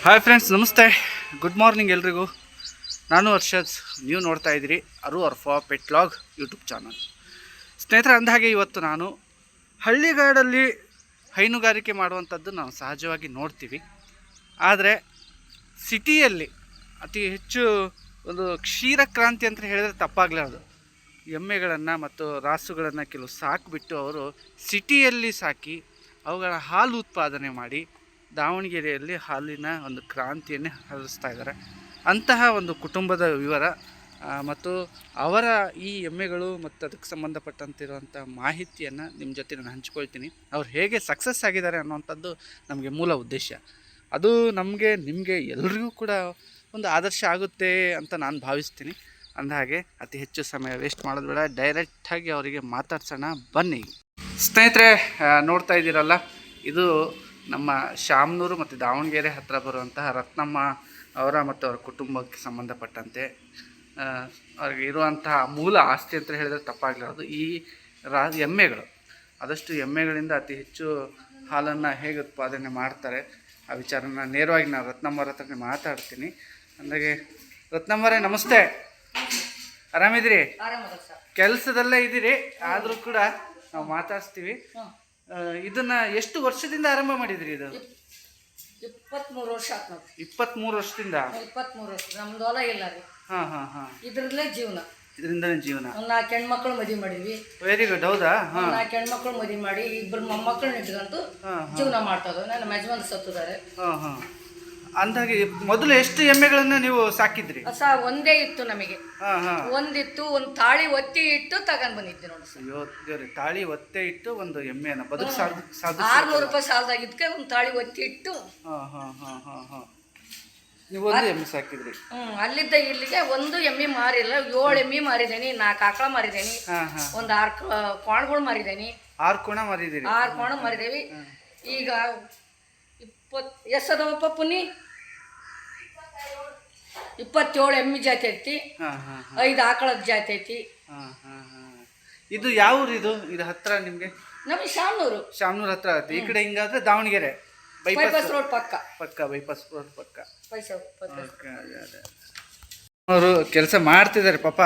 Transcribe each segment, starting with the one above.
Hi friends, ನಮಸ್ತೆ. Good morning ಎಲ್ರಿಗೂ. ನಾನು ಹರ್ಷದ್. ನೀವು ನೋಡ್ತಾ ಇದ್ದೀರಿ ಅರು Arfa pet log YouTube channel. ಸ್ನೇಹಿತರೆ, ಅಂದಹಾಗೆ ಇವತ್ತು ನಾನು ಹಳ್ಳಿಗಾಡಲ್ಲಿ ಹೈನುಗಾರಿಕೆ ಮಾಡುವಂಥದ್ದು ನಾವು ಸಹಜವಾಗಿ ನೋಡ್ತೀವಿ. ಆದರೆ ಸಿಟಿಯಲ್ಲಿ ಅತಿ ಹೆಚ್ಚು ಒಂದು ಕ್ಷೀರಕ್ರಾಂತಿ ಅಂತ ಹೇಳಿದರೆ ತಪ್ಪಾಗಲಾರದು. ಎಮ್ಮೆಗಳನ್ನು ಮತ್ತು ರಾಸುಗಳನ್ನು ಕೆಲವು ಸಾಕಿಬಿಟ್ಟು ಅವರು ಸಿಟಿಯಲ್ಲಿ ಸಾಕಿ ಅವುಗಳ ಹಾಲು ಉತ್ಪಾದನೆ ಮಾಡಿ ದಾವಣಗೆರೆಯಲ್ಲಿ ಹಾಲಿನ ಒಂದು ಕ್ರಾಂತಿಯನ್ನೇ ಹರಿಸ್ತಾ ಇದ್ದಾರೆ. ಅಂತಹ ಒಂದು ಕುಟುಂಬದ ವಿವರ ಮತ್ತು ಅವರ ಈ ಎಮ್ಮೆಗಳು ಮತ್ತು ಅದಕ್ಕೆ ಸಂಬಂಧಪಟ್ಟಂತಿರುವಂಥ ಮಾಹಿತಿಯನ್ನು ನಿಮ್ಮ ಜೊತೆ ನಾನು ಹಂಚ್ಕೊಳ್ತೀನಿ. ಅವ್ರು ಹೇಗೆ ಸಕ್ಸಸ್ ಆಗಿದ್ದಾರೆ ಅನ್ನೋವಂಥದ್ದು ನಮಗೆ ಮೂಲ ಉದ್ದೇಶ. ಅದು ನಮಗೆ ನಿಮಗೆ ಎಲ್ರಿಗೂ ಕೂಡ ಒಂದು ಆದರ್ಶ ಆಗುತ್ತೆ ಅಂತ ನಾನು ಭಾವಿಸ್ತೀನಿ. ಅಂದಹಾಗೆ ಅತಿ ಹೆಚ್ಚು ಸಮಯ ವೇಸ್ಟ್ ಮಾಡೋದು ಬೇಡ, ಡೈರೆಕ್ಟಾಗಿ ಅವರಿಗೆ ಮಾತಾಡ್ಸೋಣ ಬನ್ನಿ. ಸ್ನೇಹಿತರೆ, ನೋಡ್ತಾ ಇದ್ದೀರಲ್ಲ, ಇದು ನಮ್ಮ ಶಾಮನೂರು ಮತ್ತು ದಾವಣಗೆರೆ ಹತ್ತಿರ ಬರುವಂತಹ ರತ್ನಮ್ಮ ಅವರ ಮತ್ತು ಅವರ ಕುಟುಂಬಕ್ಕೆ ಸಂಬಂಧಪಟ್ಟಂತೆ ಅವ್ರಿಗೆ ಇರುವಂತಹ ಮೂಲ ಆಸ್ತಿ ಅಂತ ಹೇಳಿದರೆ ತಪ್ಪಾಗಲಾರದು. ಈ ಎಮ್ಮೆಗಳು, ಆದಷ್ಟು ಎಮ್ಮೆಗಳಿಂದ ಅತಿ ಹೆಚ್ಚು ಹಾಲನ್ನು ಹೇಗೆ ಉತ್ಪಾದನೆ ಮಾಡ್ತಾರೆ ಆ ವಿಚಾರನ ನೇರವಾಗಿ ನಾನು ರತ್ನಮ್ಮರ ಹತ್ರ ಮಾತಾಡ್ತೀನಿ. ಅಂದಾಗೆ ರತ್ನಮ್ಮರೇ, ನಮಸ್ತೆ. ಆರಾಮಿದ್ದೀರಿ? ಕೆಲಸದಲ್ಲೇ ಇದ್ದೀರಿ, ಆದರೂ ಕೂಡ ನಾವು ಮಾತಾಡ್ಸ್ತೀವಿ. ಇದನ್ನ ಎಷ್ಟು ವರ್ಷದಿಂದ ಆರಂಭ ಮಾಡಿದ್ರಿ? ಇದು 23 ವರ್ಷ ಆಯ್ತು ನೋಡಿ. 23 ವರ್ಷದಿಂದ? 23 ವರ್ಷ. ನಮ್ದು ಹೊಲ ಇಲ್ಲ ರೀ. ಇದ್ರಲ್ಲೇ ಜೀವನ. ಇದರಿಂದನೇ ಜೀವನ. 4 ಹೆಣ್ಮಕ್ಳು ಮದುವೆ ಮಾಡಿದ್ವಿ. Very good. ಹೌದಾ? 4 ಹೆಣ್ಮಕ್ಳು ಮದುವೆ ಮಾಡಿ 2 ಮೊಮ್ಮಕ್ಕಳನ್ನ ಇಟ್ಕೊಂತು ಜೀವನ ಮಾಡ್ತಾ ಇದ್ವಿ. ನನ್ನ ಯಜಮಾನ ಸತ್ತಿದ್ದಾರೆ. ಅಂದಾಗೆ ಮೊದಲು ಎಷ್ಟು ಎಮ್ಮೆಗಳನ್ನ ನೀವು ಸಾಕಿದ್ರಿ? ಒಂದೇ ಇತ್ತು ನಮಗೆ. ಒಂದಿತ್ತು, ಒಂದು ತಾಳಿ ಒತ್ತಿ ಇಟ್ಟು ತಗೊಂಡ್ ಬಂದಿದ್ದೆ ನೋಡಿ. ಅಯ್ಯೋ ದೇವ್ರಿ, ತಾಳಿ ಒತ್ತೆ ಇಟ್ಟು ಒಂದು ಎಮ್ಮೆನ ಬದುಕು 600 ರೂಪಾಯಿ ಸಾಲದಾಗಿದ್ಕೆ ಒಂದು ತಾಳಿ ಒತ್ತಿ ಇಟ್ಟು ನೀವು ಒಂದು ಎಮ್ಮೆ ಸಾಕಿದ್ರಿ. ಅಲ್ಲಿದ್ದ ಇಲ್ಲಿಗೆ ಒಂದು ಎಮ್ಮೆ ಮಾರಿಲ್ಲ. 7 ಎಮ್ಮೆ ಮಾರಿದೇನಿ, 4 ಆಕಳ ಮಾರಿದೇನಿ, ಒಂದು 6 ಕೋಣಗಳು ಮಾರಿದೇನಿ. 6 ಕೋಣ ಮಾರಿದಿರಿ? 6 ಕೋಣ ಮಾರಿದೇವಿ. ಈಗ 20 ಎಷ್ಟದವಪ್ಪ ಪುನಿ? 27 ಎಮ್ಮೆ ಜಾತಿ ಐತಿ, 5 ಆಕಳದ ಜಾತಿ ಐತಿ. ಇದು ಯಾವ ಊರು? ಇದು ಹತ್ರ ನಿಮ್ಗೆ? ನಮಗೆ ಶಾಮನೂರು. ಶಾಮನೂರು ಹತ್ರ ಆಗುತ್ತೆ. ಈ ಕಡೆ ಹಿಂಗಾದ್ರೆ ದಾವಣಗೆರೆ ಬೈಪಾಸ್ ರೋಡ್ ಪಕ್ಕ. ಬೈಪಾಸ್ ರೋಡ್ ಪಕ್ಕ. ಅವರು ಕೆಲಸ ಮಾಡ್ತಿದ್ದಾರೆ ಪಾಪ.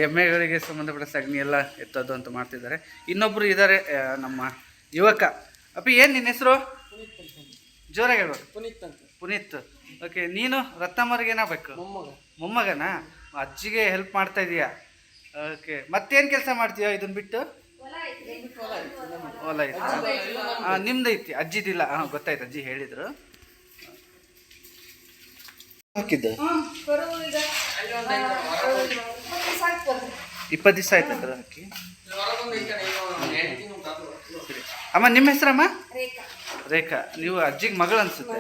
ಎಮ್ಮೆಗಳಿಗೆ ಸಂಬಂಧಪಟ್ಟ ಸಗಣಿ ಎಲ್ಲ ಎತ್ತೋದು ಅಂತ ಮಾಡ್ತಿದ್ದಾರೆ. ಇನ್ನೊಬ್ರು ಇದ್ದಾರೆ ನಮ್ಮ ಯುವಕ. ಅಪ್ಪಿ, ಏನು ನಿನ್ನ ಹೆಸರು? ಜೋರಾಗಿ ಹೇಳ್ಬೋದು. ಪುನೀತ್ ಅಂತ. ಪುನೀತ್. ಓಕೆ. ನೀನು ರತ್ನಮ್ಮರಿಗೆ ಏನಾಗಬೇಕು? ಮೊಮ್ಮಗನಾ? ಅಜ್ಜಿಗೆ ಹೆಲ್ಪ್ ಮಾಡ್ತಾ ಇದೀಯಾ? ಓಕೆ. ಮತ್ತೇನು ಕೆಲಸ ಮಾಡ್ತೀಯ ಇದನ್ನ ಬಿಟ್ಟು? ಹೊಲ ಐತಿ. ನಿಮ್ದು ಐತಿ, ಅಜ್ಜಿದಿಲ್ಲ? ಗೊತ್ತಾಯ್ತು, ಅಜ್ಜಿ ಹೇಳಿದ್ರು. ಹಾಕಿದ್ದು 20 ದಿವಸ ಆಯ್ತು ಅದರ ಹಾಕಿ. ಅಮ್ಮ, ನಿಮ್ಮ ಹೆಸರಮ್ಮ? ರೇಖಾ. ನೀವು ಅಜ್ಜಿಗೆ ಮಗಳು ಅನ್ಸುತ್ತೆ.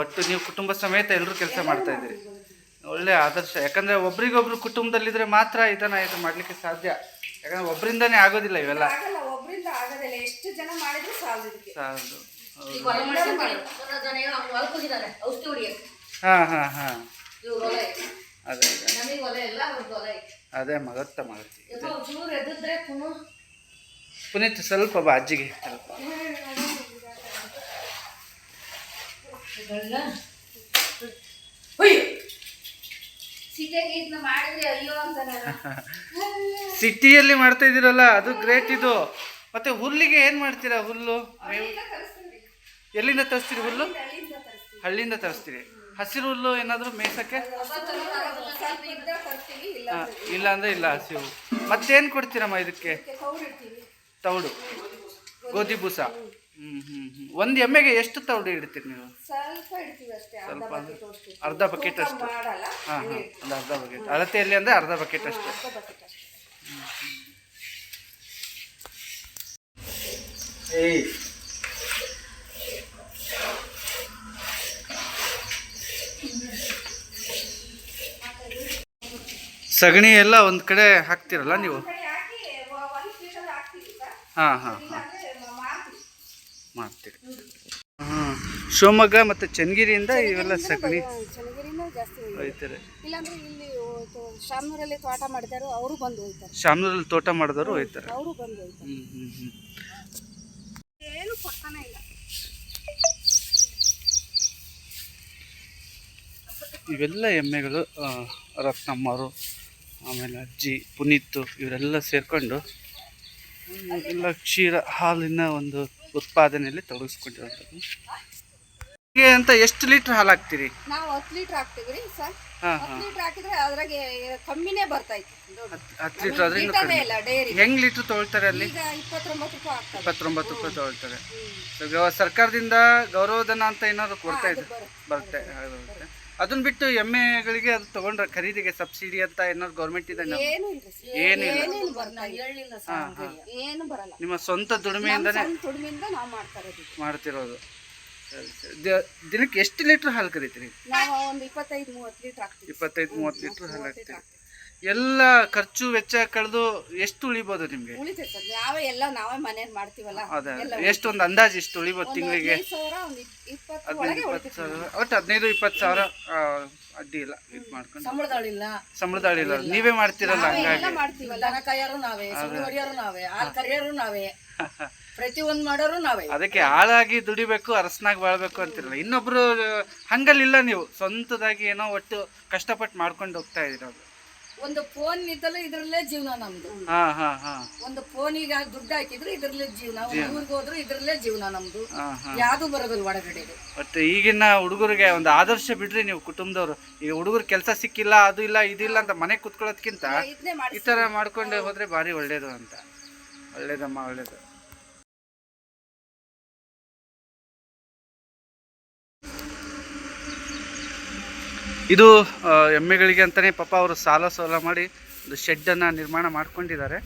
ಒಟ್ಟು ನೀವು ಕುಟುಂಬ ಸಮೇತ ಎಲ್ಲರೂ ಕೆಲಸ ಮಾಡ್ತಾ ಇದ್ದೀರಿ. ಒಳ್ಳೆ ಆದರ್ಶ. ಯಾಕಂದ್ರೆ ಒಬ್ರಿಗೊಬ್ರು ಕುಟುಂಬದಲ್ಲಿದ್ರೆ ಮಾತ್ರ ಇದನ್ನ ಇದು ಮಾಡ್ಲಿಕ್ಕೆ ಸಾಧ್ಯ. ಯಾಕಂದ್ರೆ ಒಬ್ಬರಿಂದಾನೇ ಆಗೋದಿಲ್ಲ ಇವೆಲ್ಲ. ಸಾಲದು. ಅದೇ ಮಗತ್ತ ಮಗತ್ತಿ. ಪುನೀತ್, ಸ್ವಲ್ಪ ಬಾ ಅಜ್ಜಿಗೆ ಸ್ವಲ್ಪ. ಸಿಟಿಯಲ್ಲಿ ಮಾಡ್ತಾ ಇದ್ದೀರಲ್ಲ, ಅದು ಗ್ರೇಟ್. ಇದು ಮತ್ತೆ ಹುಲ್ಲಿಗೆ ಏನ್ ಮಾಡ್ತೀರಾ? ಹುಲ್ಲು ಎಲ್ಲಿಂದ ತರಿಸ್ತೀರಿ? ಹುಲ್ಲು ಹಳ್ಳಿಯಿಂದ ತರಿಸ್ತೀರಿ. ಹಸಿರು ಹುಲ್ಲು ಏನಾದ್ರು ಮೇಯ್ಸಕ್ಕೆ? ಇಲ್ಲ ಅಂದ್ರೆ ಇಲ್ಲ, ಹಸಿವು. ಮತ್ತೇನ್ ಕೊಡ್ತೀರಮ್ಮ ಇದಕ್ಕೆ? ತೌಡು, ಗೋಧಿ ಬೂಸ. ಒಂದು ಎಮ್ಮೆಗೆ ಎಷ್ಟು ತೌಡು ಇಡ್ತೀರಿ ನೀವು? ಸ್ವಲ್ಪ, ಅರ್ಧ ಬಕೆಟ್ ಅಷ್ಟು. ಒಂದು ಅರ್ಧ ಬಕೆಟ್ ಅಳತೆಯಲ್ಲಿ ಅಂದರೆ ಅರ್ಧ ಬಕೆಟ್ ಅಷ್ಟು. ಸಗಣಿ ಎಲ್ಲ ಒಂದು ಕಡೆ ಹಾಕ್ತಿರಲ್ಲ ನೀವು? ಮಾಡ್ತೀರಿ. ಶಿವಮೊಗ್ಗ ಮತ್ತು ಚನ್ನಗಿರಿಯಿಂದ ಇವೆಲ್ಲ ಸಗಣಿ ಒಯ್ತಾರೆ. ಶಾಮನೂರಲ್ಲಿ ತೋಟ ಮಾಡಿದಾರು, ಅವರು ಬಂದು ಹೋಗ್ತಾರೆ. ಶಾಮನೂರಲ್ಲಿ ತೋಟ ಮಾಡಿದವರು ಹೋಗ್ತಾರೆ. ಅವರು ಬಂದು ಹೋಗ್ತಾರೆ. ಏನು ಕೊಡ್ತಾನೆ ಇಲ್ಲ. ಇವೆಲ್ಲ ಎಮ್ಮೆಗಳು ರತ್ನಮ್ಮವರು, ಆಮೇಲೆ ಅಜ್ಜಿ, ಪುನೀತ್ ಇವರೆಲ್ಲ ಸೇರಿಕೊಂಡು ಎಲ್ಲ ಕ್ಷೀರ ಹಾಲಿನ ಒಂದು ಉತ್ಪಾದನೆಯಲ್ಲಿ ತೊಡಗಿಸ್ಕೊಂಡಿರೋಂಥದ್ದು. ಹೀಗೆ ಅಂತ ಎಷ್ಟು ಲೀಟ್ರ್ ಹಾಲು ಹಾಕ್ತೀರಿ? ನಾವು 10 ಲೀಟರ್ ಹಾಕ್ತೀವಿ ರೀ ಸರ್. ಹಾಂ 10 ಹಾಂ. ಲೀಟರ್ ಹಾಕಿದ್ರೆ ಅದ್ರಾಗೆ ಕಮ್ಮಿನೇ ಬರ್ತೈತಿ. 10 ಲೀಟ್ರ್ ಆದ್ರೆ ಇನ್ನೂ ಲೀಟರೇ ಕಡಿಮೆ. ಇಲ್ಲ ಡೈರಿ. ಹೆಂಗ್ ಲೀಟ್ರ್ ತೊಗೊಳ್ತಾರೆ ಅಲ್ಲಿ? ಈಗ 29 ರೂಪಾಯಿ ಆಗ್ತದೆ. 29 ರೂಪಾಯಿ ತೊಗೊಳ್ತಾರೆ. ಸರ್ಕಾರದಿಂದ ಗೌರವಧನ ಅಂತ ಏನಾದ್ರು ಕೊಡ್ತಾ ಇದೆ? ಬರುತ್ತೆ. ಅದನ್ನ ಬಿಟ್ಟು ಎಮ್ಮೆಗಳಿಗೆ ಅದು ತಗೊಂಡ್ರೆ ಖರೀದಿಗೆ ಸಬ್ಸಿಡಿ ಅಂತ ಏನಾದ್ರು ಗೌರ್ಮೆಂಟ್ ಇದೆ? ಏನು ಇಲ್ರಿ ಸರ್. ಏನಿಲ್ಲ. ಏನೇನು ಬರ್ತಾ ಇಲ್ಲ. ಹೇಳಿಲ್ಲ ಸರ್. ಏನು ಬರಲ್ಲ. ನಿಮ್ಮ ಸ್ವಂತ ದುಡಿಮೆಯಿಂದನೇ ನಮ್ಮ ದುಡಿಮೆಯಿಂದ ನಾವು ಮಾಡ್ತಾ ಇರೋದು. ಮಾಡ್ತಿರೋದು. ಸರಿ ಸರಿ. ದಿನಕ್ಕೆ ಎಷ್ಟು ಲೀಟ್ರ್ ಹಾಲು ಕರಿತೀರಿ? ನಾವು ಒಂದು 25-30 ಲೀಟರ್ ಹಾಕ್ತೀವಿ. 25-30 ಲೀಟ್ರ್ ಹಾಲು ಹಾಕ್ತೀರಿ. ಎಲ್ಲ ಖರ್ಚು ವೆಚ್ಚ ಕಳೆದು ಎಷ್ಟು ಉಳಿಬೋದು ನಿಮಗೆ? ಉಳಿತೈತೆ ಸರ್. ನಾವೇ ಮನೇಲಿ ಮಾಡ್ತೀವಲ್ಲ. ಅದೇ ಎಷ್ಟು ಒಂದು ಅಂದಾಜು ಎಷ್ಟು ಉಳಿಬೋದು ತಿಂಗಳಿಗೆ? 15,000 ಒಂದು 20 ಒಳಗೆ 15-20 ಉಳಿತೈತೆ. ಸಾವಿರ ಒಟ್ಟು 15-20 ಸಾವಿರ ಅಡ್ಡಿ ಇಲ್ಲ ಇದು ಮಾಡ್ಕೊಂಡು. ಸಂಬಳದಾಳಿಲ್ಲ, ಸಂಬಳದಾಳಿಲ್ಲ, ನೀವೇ ಮಾಡ್ತಿರಲ್ಲ ಎಲ್ಲ ಹಂಗಾಗಿ. ಮಾಡ್ತೀವಲ್ಲ. ದನ ಕಾಯೋರು ನಾವೇ, ಸುಳ್ಳು ಹೊಡಿಯೋರು ನಾವೇ, ಹಾಲು ಕರಿಯೋರು ನಾವೇ, ಪ್ರತಿಯೊಂದು ಮಾಡೋರು ನಾವೇ. ಅದಕ್ಕೆ ಆಳಾಗಿ ದುಡಿಬೇಕು, ಅರಸನಾಗಿ ಬಾಳ್ಬೇಕು ಅಂತಿರಲ್ಲ. ಇನ್ನೊಬ್ರು ಹಂಗಲ್ಲಿಲ್ಲ, ನೀವು ಸ್ವಂತದಾಗಿ ಏನೋ ಒಟ್ಟು ಕಷ್ಟಪಟ್ಟು ಮಾಡ್ಕೊಂಡು ಹೋಗ್ತಾ ಇದ್ದೀರೋದು. ಒಂದು ಫೋನ್ ಇದ್ದಲ್ಲ ಇದ್ರಲ್ಲೇ ಜೀವನ ನಮ್ದು. ಹಾ ಹಾ ಹಾ ಒಂದು ಫೋನಿಗೆ ದುಡ್ಡು ಹಾಕಿದ್ರು ಇದ್ರಲ್ಲೇ ಜೀವನ, ಊರಿಗೆ ಹೋದ್ರು ಇದ್ರಲ್ಲೇ ಜೀವನ ನಮ್ದು. ಹಾ ಹಾ. ಯಾವ್ದು ಬರೋದಿಲ್ಲ ಹೊರಗಡೆ. ಬಟ್ ಈಗಿನ ಹುಡುಗರಿಗೆ ಒಂದು ಆದರ್ಶ ಬಿಡ್ರಿ ನೀವು, ಕುಟುಂಬದವರು. ಈಗ ಹುಡುಗರು ಕೆಲಸ ಸಿಕ್ಕಿಲ್ಲ, ಅದು ಇಲ್ಲ ಇದಿಲ್ಲ ಅಂತ ಮನೆ ಕುತ್ಕೊಳ್ಳೋದ್ಕಿಂತ ಇದನ್ನೇ ಮಾಡಿ. ಈ ಥರ ಮಾಡ್ಕೊಂಡು ಹೋದ್ರೆ ಭಾರಿ ಒಳ್ಳೇದು ಅಂತ. ಒಳ್ಳೇದಮ್ಮ, ಒಳ್ಳೇದು. ಇದು ಎಮ್ಮೆಗಳಿಗೆ ಅಂತಲೇ ಪಾಪ ಅವರು ಸಾಲ ಮಾಡಿ ಒಂದು ಶೆಡ್ಡನ್ನು ನಿರ್ಮಾಣ ಮಾಡ್ಕೊಂಡಿದ್ದಾರೆ.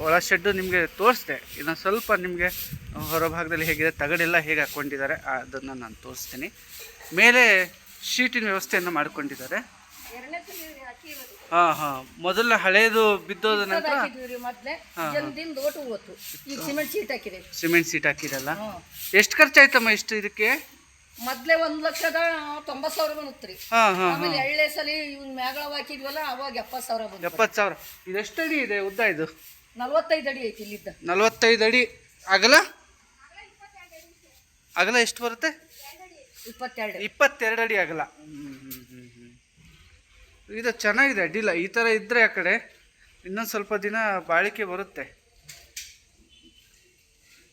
ಒಳ ಶೆಡ್ಡು ನಿಮಗೆ ತೋರಿಸ್ದೆ. ಇನ್ನು ಸ್ವಲ್ಪ ನಿಮಗೆ ಹೊರಭಾಗದಲ್ಲಿ ಹೇಗಿದೆ, ತಗಡೆಲ್ಲ ಹೇಗೆ ಹಾಕ್ಕೊಂಡಿದ್ದಾರೆ ಅದನ್ನು ನಾನು ತೋರಿಸ್ತೀನಿ. ಮೇಲೆ ಶೀಟಿನ ವ್ಯವಸ್ಥೆಯನ್ನು ಮಾಡ್ಕೊಂಡಿದ್ದಾರೆ. ಹಾಂ ಹಾಂ. ಮೊದಲ ಹಳೇದು ಬಿದ್ದೋದ ನಂತರ ಮೊದ್ಲೇ ಜಲ್ದಿಂದ ಓಟು ಹೋತು. ಈಗ ಸಿಮೆಂಟ್ ಶೀಟ್ ಹಾಕಿದೆ. ಸಿಮೆಂಟ್ ಸೀಟ್ ಹಾಕಿರಲ್ಲ. ಎಷ್ಟು ಖರ್ಚಾಯ್ತಮ್ಮ ಇಷ್ಟು ಇದಕ್ಕೆ? ಮೊದ್ಲೇ 1,90,000 ಬಂತ್ರಿ. ಹಾಂ ಹಾಂ. ಆಮೇಲೆ ಎಳ್ಳೆ ಸಲ ಇವ್ನ ಮ್ಯಾಗಳ ಹಾಕಿದ್ವಲ್ಲ ಅವಾಗ 70,000 ಬಂತು. 70,000. ಇದು ಎಷ್ಟು ಅಡಿ ಇದೆ ಉದ್ದ? ಇದು 45 ಅಡಿ ಐತಿ ಇಲ್ಲಿದ್ದ. 45 ಅಡಿ. ಅಗಲ ಅಗಲ ಎಷ್ಟು ಬರುತ್ತೆ? 22 ಅಡಿ ಅಗಲ. ಇದು ಚೆನ್ನಾಗಿದೆ, ಅಡ್ಡಿಲ್ಲ. ಈ ಥರ ಇದ್ದರೆ ಆ ಕಡೆ ಇನ್ನೊಂದು ಸ್ವಲ್ಪ ದಿನ ಬಾಳಿಕೆ ಬರುತ್ತೆ.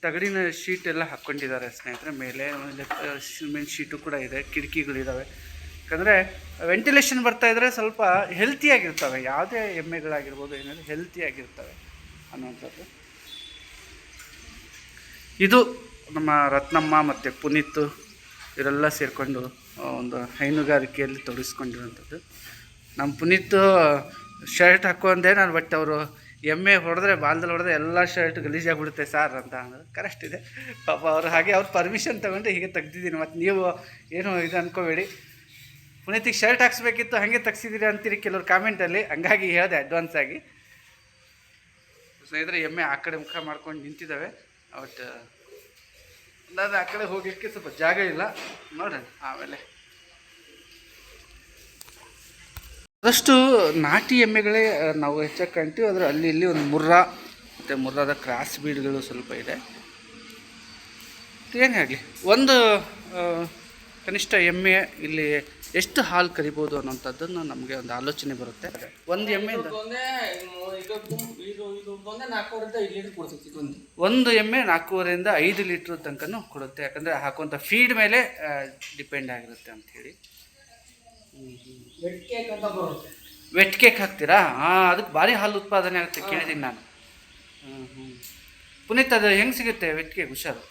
ತಗಡಿನ ಶೀಟ್ ಎಲ್ಲ ಹಾಕ್ಕೊಂಡಿದ್ದಾರೆ ಸ್ನೇಹಿತರೆ. ಮೇಲೆ ಸಿಮೆಂಟ್ ಶೀಟು ಕೂಡ ಇದೆ, ಕಿಟಕಿಗಳಿದ್ದಾವೆ. ಯಾಕಂದರೆ ವೆಂಟಿಲೇಷನ್ ಬರ್ತಾ ಇದ್ದರೆ ಸ್ವಲ್ಪ ಹೆಲ್ತಿಯಾಗಿರ್ತವೆ. ಯಾವುದೇ ಎಮ್ಮೆಗಳಾಗಿರ್ಬೋದು ಏನಾದರೂ ಹೆಲ್ತಿಯಾಗಿರ್ತವೆ ಅನ್ನುವಂಥದ್ದು. ಇದು ನಮ್ಮ ರತ್ನಮ್ಮ ಮತ್ತು ಪುನೀತ್ ಇವರೆಲ್ಲ ಸೇರಿಕೊಂಡು ಒಂದು ಹೈನುಗಾರಿಕೆಯಲ್ಲಿ ತೊಡಗಿಸ್ಕೊಂಡಿರೋಂಥದ್ದು. ನಮ್ಮ ಪುನೀತ್ ಶರ್ಟ್ ಹಾಕುವಂದೆ ನಾನು, ಬಟ್ ಅವರು ಎಮ್ಮೆ ಹೊಡೆದ್ರೆ ಬಾಲ್ದಲ್ಲಿ ಹೊಡೆದ್ರೆ ಎಲ್ಲ ಶರ್ಟ್ ಗಲೀಜಾಗ್ಬಿಡುತ್ತೆ ಸರ್ ಅಂತ ಅಂದ್ರೆ ಕರೆಕ್ಟ್ ಇದೆ ಪಾಪ. ಅವರು ಹಾಗೆ ಅವ್ರು ಪರ್ಮಿಷನ್ ತೊಗೊಂಡು ಹೀಗೆ ತೆಗ್ದಿದ್ದೀನಿ. ಮತ್ತು ನೀವು ಏನು ಇದು ಅಂದ್ಕೋಬೇಡಿ, ಪುನೀತಿಗೆ ಶರ್ಟ್ ಹಾಕ್ಸ್ಬೇಕಿತ್ತು ಹಾಗೆ ತೆಗ್ಸಿದ್ದೀರಿ ಅಂತೀರಿ ಕೆಲವ್ರು ಕಾಮೆಂಟಲ್ಲಿ, ಹಂಗಾಗಿ ಹೇಳಿದೆ ಅಡ್ವಾನ್ಸ್ ಆಗಿ. ಸ್ನೇಹಿತರೆ, ಎಮ್ಮೆ ಆ ಕಡೆ ಮುಖ ಮಾಡ್ಕೊಂಡು ನಿಂತಿದ್ದಾವೆ. ಬಟ್ ನಾನು ಆ ಕಡೆ ಹೋಗಲಿಕ್ಕೆ ಸ್ವಲ್ಪ ಜಾಗ ಇಲ್ಲ, ನೋಡೋಣ ಆಮೇಲೆ. ಆದಷ್ಟು ನಾಟಿ ಎಮ್ಮೆಗಳೇ ನಾವು ಹೆಚ್ಚಾಗಿ ಕಾಣ್ತೀವಿ. ಆದರೆ ಅಲ್ಲಿ ಇಲ್ಲಿ ಒಂದು ಮುರ್ರಾ ಮತ್ತು ಮುರ್ರಾದ ಕ್ರಾಸ್ ಬೀಡ್ಗಳು ಸ್ವಲ್ಪ ಇದೆ. ಏನೇ ಆಗಲಿ, ಒಂದು ಕನಿಷ್ಠ ಎಮ್ಮೆ ಇಲ್ಲಿ ಎಷ್ಟು ಹಾಲು ಕರಿಬೋದು ಅನ್ನೋಂಥದ್ದನ್ನು ನಮಗೆ ಒಂದು ಆಲೋಚನೆ ಬರುತ್ತೆ. ಒಂದು ಎಮ್ಮೆಯಿಂದ ಒಂದು ಎಮ್ಮೆ 4.5ರಿಂದ 5 ಲೀಟ್ರ್ ತನಕನೂ ಕೊಡುತ್ತೆ. ಯಾಕಂದರೆ ಹಾಕುವಂಥ ಫೀಡ್ ಮೇಲೆ ಡಿಪೆಂಡ್ ಆಗಿರುತ್ತೆ ಅಂಥೇಳಿ. ವೆಟ್ ಕೇಕ್ ಹಾಕ್ತೀರಾ? ಹಾಂ, ಅದಕ್ಕೆ ಭಾರಿ ಹಾಲು ಉತ್ಪಾದನೆ ಆಗುತ್ತೆ ಕೇಳಿದ್ದೀನಿ ನಾನು. ಪುನೀತ್, ಅದು ಹೆಂಗೆ ಸಿಗುತ್ತೆ ವೆಟ್ ಕೇಕ್? ಹುಷಾರು.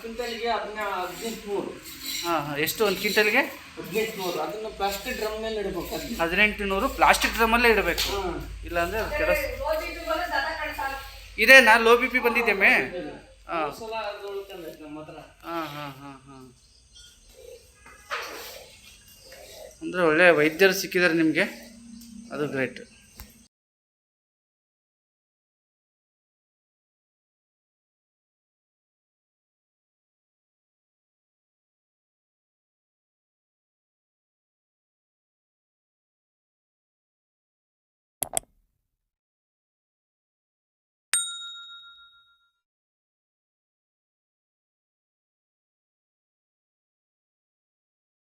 ಕ್ವಿಂಟಲ್ಗೆ 1800. ಹಾಂ ಹಾಂ. ಎಷ್ಟು ಒಂದು ಕ್ವಿಂಟಲ್ಗೆ? 1800. ಅದನ್ನು ಪ್ಲಾಸ್ಟಿಕ್ ಡ್ರಮ್ ಮೇಲೆ ಇಡಬೇಕು. 1800 ಪ್ಲಾಸ್ಟಿಕ್ ಡ್ರಮ್ಮಲ್ಲೇ ಇಡಬೇಕು, ಇಲ್ಲಾಂದರೆ ಅದು ಕೆಲಸ. ಇದೇನಾ ಲೋ ಬಿ ಪಿ ಬಂದಿದ್ದೇಮೆ? ಹಾಂ ಹಾಂ ಹಾಂ ಹಾಂ ಹಾಂ. ಅಂದರೆ ಒಳ್ಳೆಯ ವೈದ್ಯರು ಸಿಕ್ಕಿದ್ದಾರೆ ನಿಮಗೆ, ಅದು ಗ್ರೇಟ್.